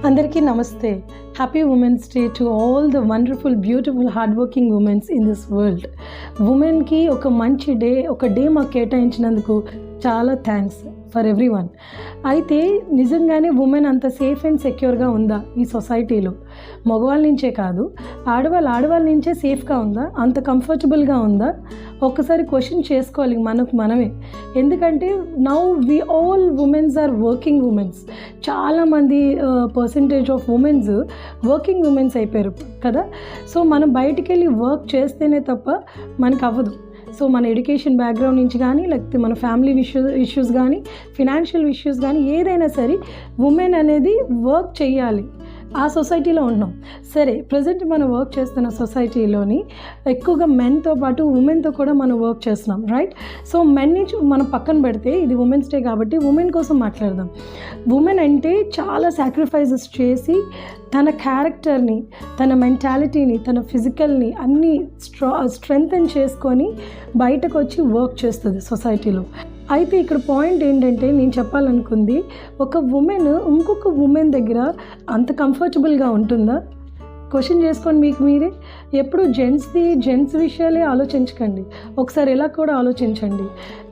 అందరికీ నమస్తే. Happy women's day to all the wonderful beautiful hard working women's in this world. ఉమెన్కి ఒక మంచి డే, ఒక డే మాకు కేటాయించినందుకు చాలా థ్యాంక్స్ ఫర్ ఎవ్రీ వన్. అయితే నిజంగానే ఉమెన్ అంత సేఫ్ అండ్ సెక్యూర్గా ఉందా ఈ సొసైటీలో? మగవాళ్ళ నుంచే కాదు, ఆడవాళ్ళ నుంచే సేఫ్గా ఉందా, అంత కంఫర్టబుల్గా ఉందా? ఒక్కసారి క్వశ్చన్ చేసుకోవాలి మనమే. ఎందుకంటే now we all womens are working womens. చాలామంది percentage of womens working womens అయిపోయారు కదా. సో మనం బయటికి వెళ్ళి వర్క్ చేస్తేనే తప్ప మనకు అవ్వదు. సో మన ఎడ్యుకేషన్ బ్యాక్గ్రౌండ్ నుంచి కానీ, లేకపోతే మన ఫ్యామిలీ ఇష్యూస్ కానీ, ఫినాన్షియల్ ఇష్యూస్ కానీ, ఏదైనా సరే ఉమెన్ అనేది వర్క్ చేయాలి. ఆ సొసైటీలో ఉన్నాం. సరే, ప్రజెంట్ మనం వర్క్ చేస్తున్న సొసైటీలోని ఎక్కువగా మెన్తో పాటు ఉమెన్తో కూడా మనం వర్క్ చేస్తున్నాం, రైట్? సో మెన్ నుంచి మనం పక్కన పెడితే, ఇది ఉమెన్స్ డే కాబట్టి ఉమెన్ కోసం మాట్లాడదాం. ఉమెన్ అంటే చాలా సాక్రిఫైసెస్ చేసి తన క్యారెక్టర్ని, తన మెంటాలిటీని, తన ఫిజికల్ని అన్నీ స్ట్రెంగ్తన్ చేసుకొని బయటకు వచ్చి వర్క్ చేస్తుంది సొసైటీలో. అయితే ఇక్కడ పాయింట్ ఏంటంటే, నేను చెప్పాలనుకుంది, ఒక ఉమెన్ ఇంకొక ఉమెన్ దగ్గర అంత కంఫర్టబుల్గా ఉంటుందా? క్వశ్చన్ చేసుకోండి మీకు మీరే. ఎప్పుడు జెంట్స్ విషయాలే ఆలోచించకండి, ఒకసారి ఎలా కూడా ఆలోచించండి.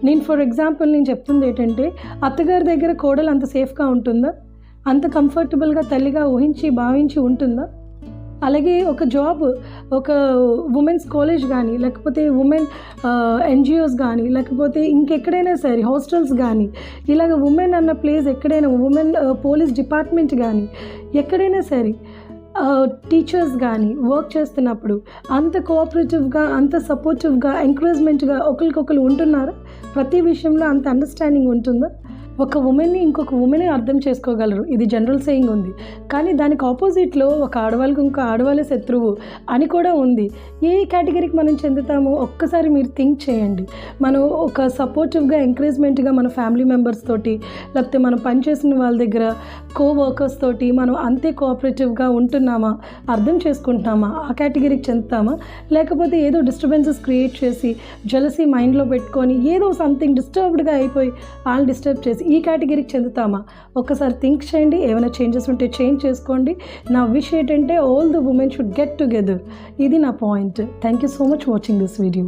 నేను ఫర్ ఎగ్జాంపుల్ నేను చెప్తుంది ఏంటంటే, అత్తగారి దగ్గర కోడలు అంత సేఫ్గా ఉంటుందా? అంత కంఫర్టబుల్గా తల్లిగా భావించి ఉంటుందా? అలాగే ఒక జాబ్, ఒక ఉమెన్స్ కాలేజ్ కానీ, లేకపోతే ఉమెన్ ఎన్జిఓస్ కానీ, లేకపోతే ఇంకెక్కడైనా సరే హాస్టల్స్ కానీ, ఇలాగ ఉమెన్ అన్న ప్లేస్ ఎక్కడైనా, ఉమెన్ పోలీస్ డిపార్ట్మెంట్ కానీ, ఎక్కడైనా సరే టీచర్స్ కానీ వర్క్ చేస్తున్నప్పుడు అంత కోఆపరేటివ్గా, అంత సపోర్టివ్గా, ఎంకరేజ్మెంట్గా ఒకరికొకరు ఉంటున్నారా? ప్రతి విషయంలో అంత అండర్స్టాండింగ్ ఉంటుందా? ఒక ఉమెన్ని ఇంకొక ఉమెనే అర్థం చేసుకోగలరు, ఇది జనరల్ సేయింగ్ ఉంది. కానీ దానికి ఆపోజిట్లో ఒక ఆడవాళ్ళకి ఇంకో ఆడవాళ్ళే శత్రువు అని కూడా ఉంది. ఏ కేటగిరీకి మనం చెందుతామో ఒక్కసారి మీరు థింక్ చేయండి. మనం ఒక సపోర్టివ్గా, ఎంకరేజ్మెంట్గా మన ఫ్యామిలీ మెంబర్స్ తోటి, లేకపోతే మనం పనిచేసిన వాళ్ళ దగ్గర కోవర్కర్స్ తోటి మనం అంతే కోఆపరేటివ్గా ఉంటున్నామా, అర్థం చేసుకుంటున్నామా, ఆ కేటగిరీకి చెందుతామా? లేకపోతే ఏదో డిస్టర్బెన్సెస్ క్రియేట్ చేసి, జెలసీ మైండ్లో పెట్టుకొని, ఏదో సంథింగ్ డిస్టర్బ్డ్గా అయిపోయి వాళ్ళు డిస్టర్బ్ చేసి ఈ కేటగిరీకి చెందుతామా? ఒక్కసారి థింక్ చేయండి. ఏమైనా చేంజెస్ ఉంటే చేంజ్ చేసుకోండి. నా విష్ ఏంటంటే, all the women should get together. ఇది నా point. Thank you so much watching this video.